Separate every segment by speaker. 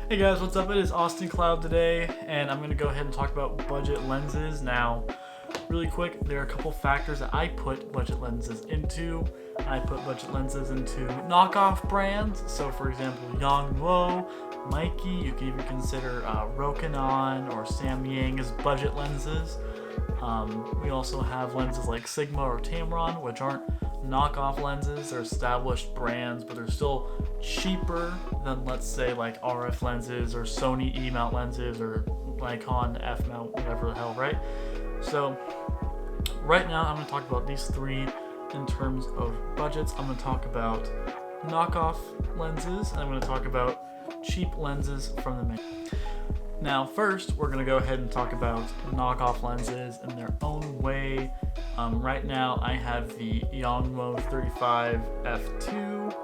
Speaker 1: Hey guys, what's up? It is Austin Cloud today, and I'm going to go ahead and talk about budget lenses. Now, really quick, there are a couple factors that I put budget lenses into. I put budget lenses into knockoff brands. So, for example, Yongnuo, Mikey, you can even consider Rokinon or Samyang as budget lenses. We also have lenses like Sigma or Tamron, which aren't knockoff lenses. They're established brands, but they're still cheaper than, let's say, like RF lenses or Sony E-mount lenses or Nikon F-mount, whatever the hell, right? So right now I'm going to talk about these three in terms of budgets. I'm going to talk about knockoff lenses, and I'm going to talk about cheap lenses from the maker. Now, first, we're going to go ahead and talk about knockoff lenses in their own way. Right now, I have the Yongnuo 35 f2,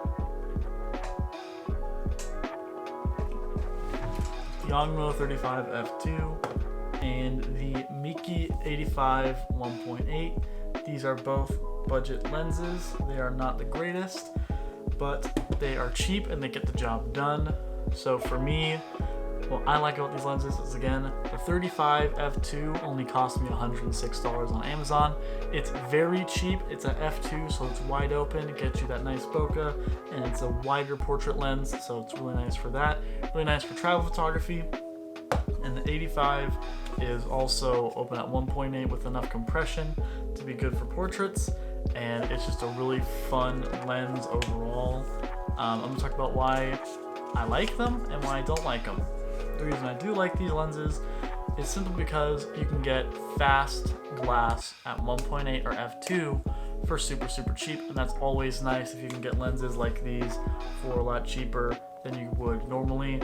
Speaker 1: Yongnuo 35 f2, and the Miki 85 1.8. These are both budget lenses. They are not the greatest, but they are cheap and they get the job done. So for me, what I like about these lenses is, again, the 35 f2 only cost me $106 on Amazon. It's very cheap. It's an f2, so it's wide open. It gets you that nice bokeh, and it's a wider portrait lens, so it's really nice for that. Really nice for travel photography. And the 85 is also open at 1.8 with enough compression to be good for portraits, and it's just a really fun lens overall. I'm going to talk about why I like them and why I don't like them. The reason I do like these lenses is simply because you can get fast glass at 1.8 or f2 for super cheap, and that's always nice if you can get lenses like these for a lot cheaper than you would normally.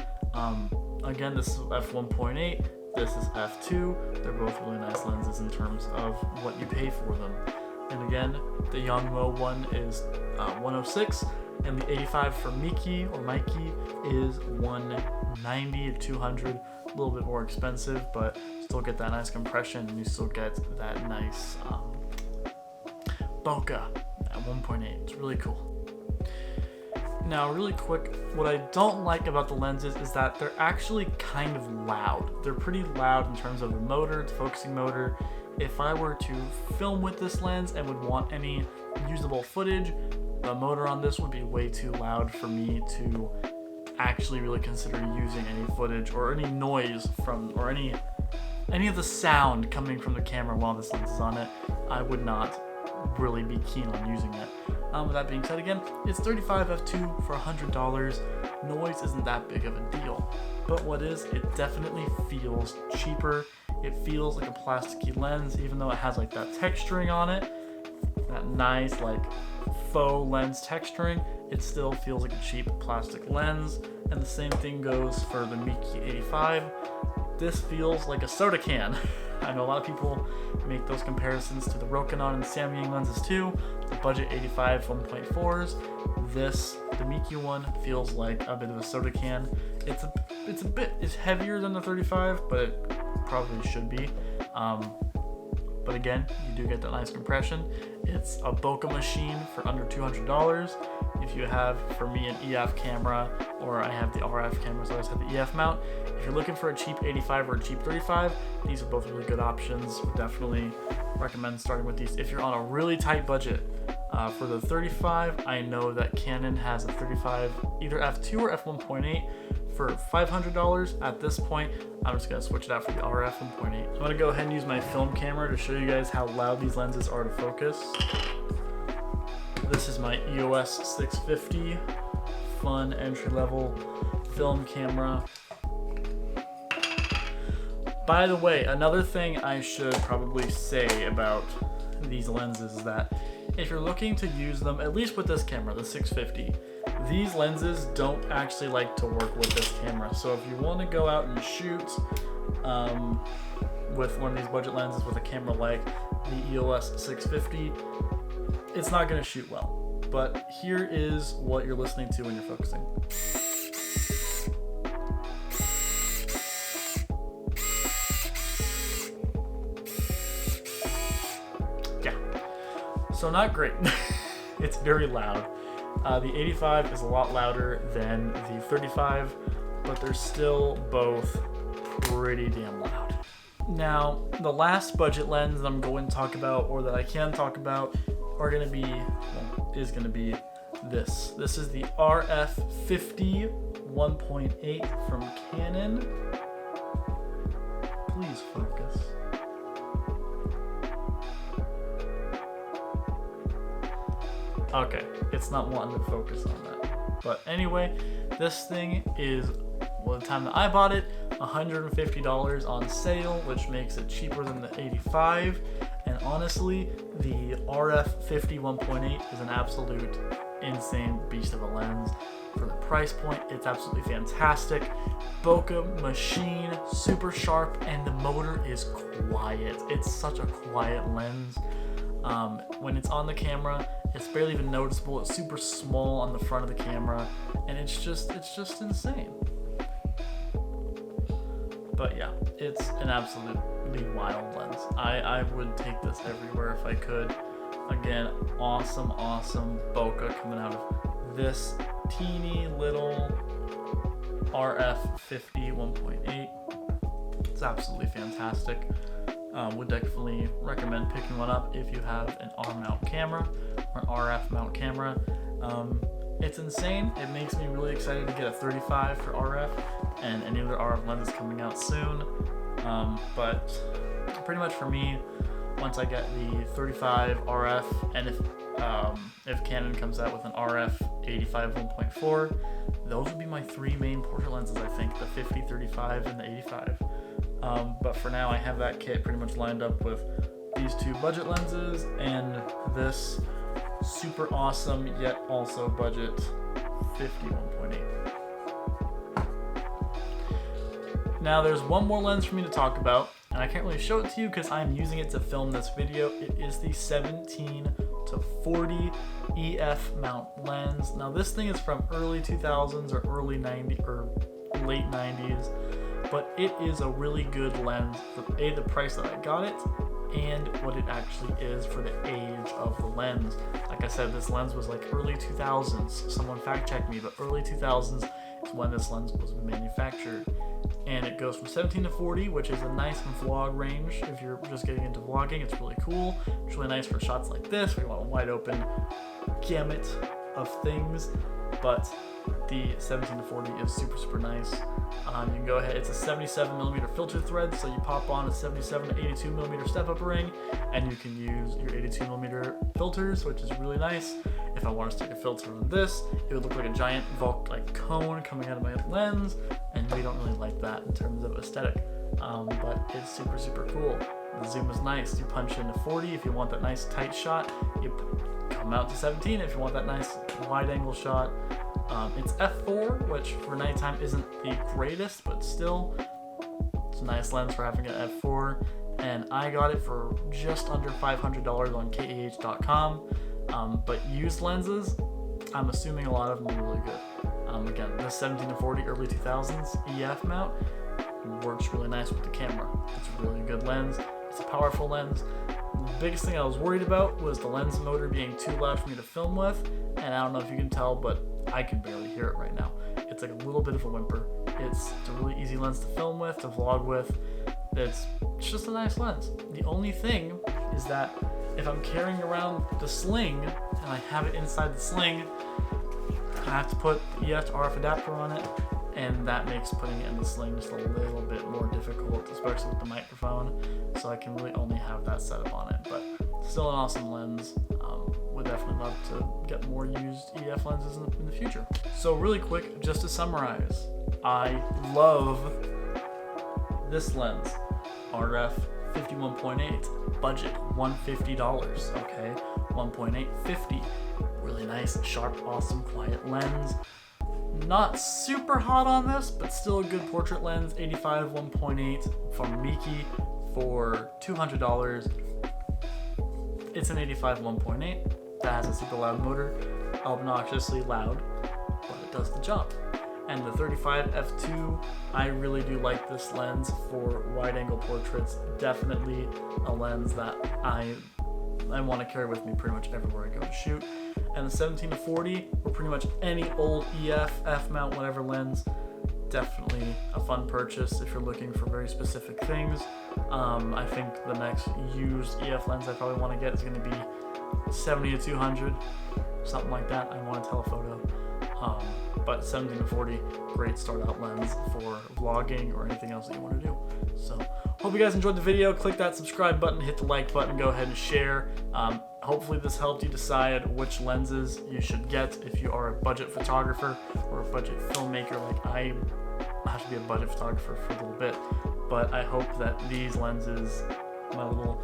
Speaker 1: Again, this is f1.8, this is f2. They're both really nice lenses in terms of what you pay for them. And again, the Yongnuo one is 106, and the 85 for Mikey is 190 to 200, a little bit more expensive, but still get that nice compression, and you still get that nice bokeh at 1.8. It's really cool. Now, really quick, what I don't like about the lenses is that they're actually kind of loud. They're pretty loud in terms of the motor, the focusing motor. If I were to film with this lens and would want any usable footage, the motor on this would be way too loud for me to actually really consider using any footage or any noise from, or any of the sound coming from the camera while this lens is on it. I would not really be keen on using it. With that being said, again, it's 35 f2 for $100. Noise isn't that big of a deal, but what is, it definitely feels cheaper. It feels like a plasticky lens, even though it has like that texturing on it, that nice like faux lens texturing. It still feels like a cheap plastic lens. And the same thing goes for the Miki 85. This feels like a soda can. I know a lot of people make those comparisons to the Rokinon and Samyang lenses too, the budget 85 1.4s. The Miki one feels like a bit of a soda can. It's heavier than the 35, but it probably should be. But again, you do get that nice compression. It's a bokeh machine for under $200. If you have, for me, an EF camera, or I have the RF camera, so I just have the EF mount. If you're looking for a cheap 85 or a cheap 35, these are both really good options. Would definitely recommend starting with these if you're on a really tight budget. For the 35, I know that Canon has a 35, either f2 or f1.8 for $500. At this point, I'm just gonna switch it out for the RF 1.8. I'm gonna go ahead and use my film camera to show you guys how loud these lenses are to focus. This is my EOS 650, fun entry-level film camera. By the way, another thing I should probably say about these lenses is that if you're looking to use them, at least with this camera, the 650, these lenses don't actually like to work with this camera. So if you want to go out and shoot with one of these budget lenses with a camera like the EOS 650, it's not going to shoot well. But here is what you're listening to when you're focusing. Yeah, so not great. It's very loud. The 85 is a lot louder than the 35. but they're still both pretty damn loud. Now, the last budget lens that I'm going to talk about, or that I can talk about, is going to be this. This is the RF50 1.8 from Canon. Please focus. Okay, it's not wanting to focus on that. But anyway, this thing is, well, the time that I bought it, $150 on sale, which makes it cheaper than the 85. And honestly, the RF50 1.8 is an absolute insane beast of a lens. For the price point, it's absolutely fantastic. Bokeh machine, super sharp, and the motor is quiet. It's such a quiet lens. When it's on the camera, it's barely even noticeable. It's super small on the front of the camera, and it's just insane. But yeah, it's an absolutely wild lens. I would take this everywhere if I could. Again, awesome bokeh coming out of this teeny little RF50 1.8. It's absolutely fantastic. Would definitely recommend picking one up if you have an R mount camera or an RF mount camera. It's insane. It makes me really excited to get a 35 for RF and any other RF lenses coming out soon. But pretty much for me, once I get the 35 RF, and if Canon comes out with an RF 85 1.4, those would be my three main portrait lenses, I think, the 50, 35, and the 85. But for now, I have that kit pretty much lined up with these two budget lenses and this super awesome yet also budget 50 1.8. Now there's one more lens for me to talk about, and I can't really show it to you because I'm using it to film this video. It is the 17 to 40 EF mount lens. Now this thing is from early 2000s or early 90s or late 90s, but it is a really good lens for the price that I got it and what it actually is for the age of the lens. Like I said, this lens was like early 2000s. Someone fact checked me, but early 2000s is when this lens was manufactured. And it goes from 17 to 40, which is a nice vlog range. If you're just getting into vlogging, it's really cool. It's really nice for shots like this, where you want a wide open gamut of things. But the 17 to 40 is super nice. You can go ahead, it's a 77mm filter thread, so you pop on a 77 to 82mm step-up ring, and you can use your 82mm filters, which is really nice. If I want to stick a filter on this, it would look like a giant cone coming out of my lens, and we don't really like that in terms of aesthetic. But it's super cool. The zoom is nice. You punch into 40 if you want that nice tight shot. You come out to 17 if you want that nice wide angle shot. It's f4, which for nighttime isn't the greatest, but still, it's a nice lens for having an f4. And I got it for just under $500 on KEH.com. But used lenses, I'm assuming a lot of them are really good. Again, this 17 to 40 early 2000s EF mount works really nice with the camera. It's a really good lens. It's a powerful lens. The biggest thing I was worried about was the lens motor being too loud for me to film with, and I don't know if you can tell, but I can barely hear it right now. It's like a little bit of a whimper. It's a really easy lens to film with, to vlog with. It's just a nice lens. The only thing is that if I'm carrying around the sling and I have it inside the sling, I have to put the EF to RF adapter on it, and that makes putting it in the sling just a little bit more difficult, especially with the microphone. So I can really only have that setup on it, but still an awesome lens. Would definitely love to get more used EF lenses in the future. So really quick, just to summarize, I love this lens, RF 51.8, budget $150, okay, 1.8, 50, really nice, sharp, awesome, quiet lens. Not super hot on this, but still a good portrait lens, 85 1.8 from Miki for $200. It's an 85 1.8 that has a super loud motor, obnoxiously loud, but it does the job. And the 35 f2, I really do like this lens for wide angle portraits. Definitely a lens that I want to carry with me pretty much everywhere I go to shoot. And the 17 to 40, or pretty much any old EF, F mount, whatever lens, definitely a fun purchase if you're looking for very specific things. I think the next used EF lens I probably want to get is going to be 70 to 200, something like that. I want a telephoto. But 17 to 40, great start out lens for vlogging or anything else that you want to do. So hope you guys enjoyed the video. Click that subscribe button, hit the like button, go ahead and share. Hopefully this helped you decide which lenses you should get if you are a budget photographer or a budget filmmaker. Like I have to be a budget photographer for a little bit, but I hope that these lenses, my little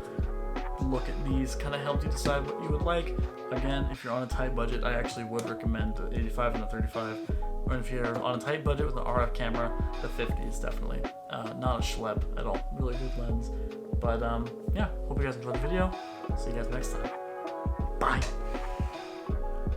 Speaker 1: look at these, kind of helped you decide what you would like. Again, if you're on a tight budget, I actually would recommend the 85 and the 35. Or if you're on a tight budget with an RF camera, the 50 is definitely not a schlep at all. Really good lens. But yeah, hope you guys enjoyed the video. See you guys next time. Bye.